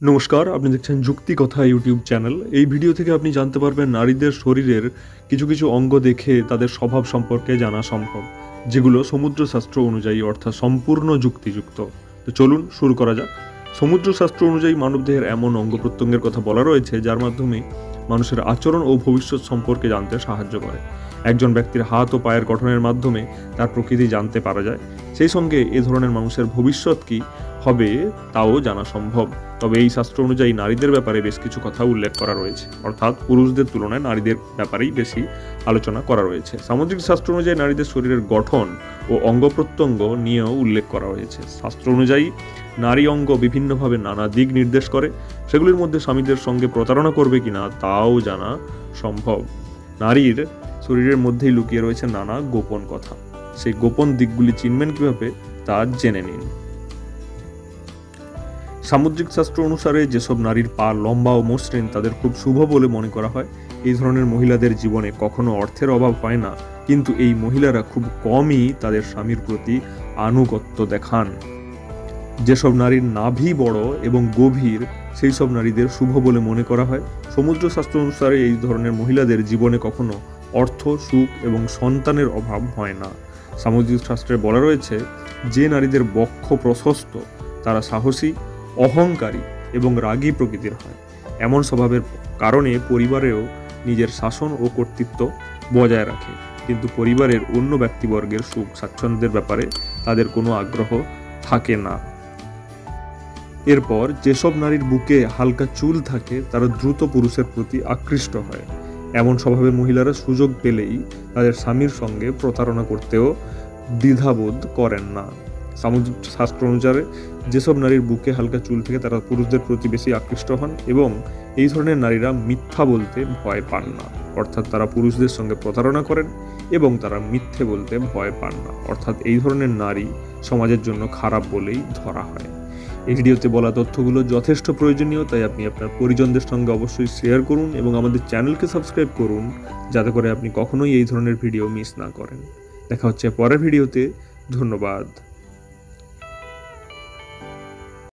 নমস্কার, আপনি দেখছেন যুক্তি কথা ইউটিউব চ্যানেল। এই ভিডিও থেকে আপনি জানতে পারবেন নারীদের শরীরের কিছু কিছু অঙ্গ দেখে তাদের স্বভাব সম্পর্কে জানা সম্ভব, যেগুলো সমুদ্রশাস্ত্র অনুযায়ী অর্থাৎ সম্পূর্ণ যুক্তিযুক্ত। তো চলুন শুরু করা যাক। সমুদ্রশাস্ত্র অনুযায়ী মানবদেহের এমন অঙ্গ প্রত্যঙ্গের কথা বলা রয়েছে যার মাধ্যমে মানুষের আচরণ ও ভবিষ্যৎ সম্পর্কে জানতে সাহায্য করে। একজন ব্যক্তির হাত ও পায়ের গঠনের মাধ্যমে তার প্রকৃতি জানতে পারা যায়। সেই সঙ্গে এ ধরনের মানুষের ভবিষ্যৎ কী হবে তাও জানা সম্ভব। তবে এই শাস্ত্র অনুযায়ী নারীদের ব্যাপারে বেশ কিছু কথা উল্লেখ করা রয়েছে, অর্থাৎ পুরুষদের তুলনায় নারীদের ব্যাপারেই বেশি আলোচনা করা রয়েছে। সামুদ্রিক শাস্ত্র অনুযায়ী নারীদের শরীরের গঠন ও অঙ্গ প্রত্যঙ্গ নিয়েও উল্লেখ করা হয়েছে। শাস্ত্র অনুযায়ী নারী অঙ্গ বিভিন্নভাবে নানা দিক নির্দেশ করে। সেগুলির মধ্যে স্বামীদের সঙ্গে প্রতারণা করবে কিনা তাও জানা সম্ভব। নারীর শরীরের মধ্যেই লুকিয়ে রয়েছে নানা গোপন কথা। সেই গোপন দিকগুলি চিনবেন কিভাবে তা জেনে নিন। সামুদ্রিক শাস্ত্র অনুসারে যেসব নারীর পা লম্বা ও মসৃণ তাদের খুব শুভ বলে মনে করা হয়। এই ধরনের মহিলাদের জীবনে কখনো অর্থের অভাব হয় না, কিন্তু এই মহিলারা খুব কমই তাদের স্বামীর প্রতি আনুগত্য দেখান। যেসব নারীর নাভি বড় এবং গভীর সেই সব নারীদের শুভ বলে মনে করা হয়। সমুদ্র শাস্ত্র অনুসারে এই ধরনের মহিলাদের জীবনে কখনো অর্থ, সুখ এবং সন্তানের অভাব হয় না। সামুদ্রিক শাস্ত্রে বলা রয়েছে, যে নারীদের বক্ষ প্রশস্ত তারা সাহসী, অহংকারী এবং রাগী প্রকৃতির হয়। এমন স্বভাবের কারণে পরিবারেও নিজের শাসন ও কর্তৃত্ব বজায় রাখে, কিন্তু পরিবারের অন্য ব্যক্তিবর্গের সুখ স্বাচ্ছন্দ্যের ব্যাপারে তাদের কোনো আগ্রহ থাকে না। এরপর যেসব নারীর বুকে হালকা চুল থাকে তারা দ্রুত পুরুষের প্রতি আকৃষ্ট হয়। এমন স্বভাবের মহিলারা সুযোগ পেলেই তাদের স্বামীর সঙ্গে প্রতারণা করতেও দ্বিধাবোধ করেন না। সামুদ্রিক শাস্ত্র অনুসারে যেসব নারীর বুকে হালকা চুল থাকে তারা পুরুষদের প্রতি বেশি আকৃষ্ট হন এবং এই ধরনের নারীরা মিথ্যা বলতে ভয় পান না, অর্থাৎ তারা পুরুষদের সঙ্গে প্রতারণা করেন এবং তারা মিথ্যে বলতে ভয় পান না, অর্থাৎ এই ধরনের নারী সমাজের জন্য খারাপ বলেই ধরা হয়। এই ভিডিওতে বলা তথ্যগুলো যথেষ্ট প্রয়োজনীয়, তাই আপনি আপনার পরিজনদের সঙ্গে অবশ্যই শেয়ার করুন এবং আমাদের চ্যানেলকে সাবস্ক্রাইব করুন, যাতে করে আপনি কখনোই এই ধরনের ভিডিও মিস না করেন। দেখা হচ্ছে পরের ভিডিওতে। ধন্যবাদ।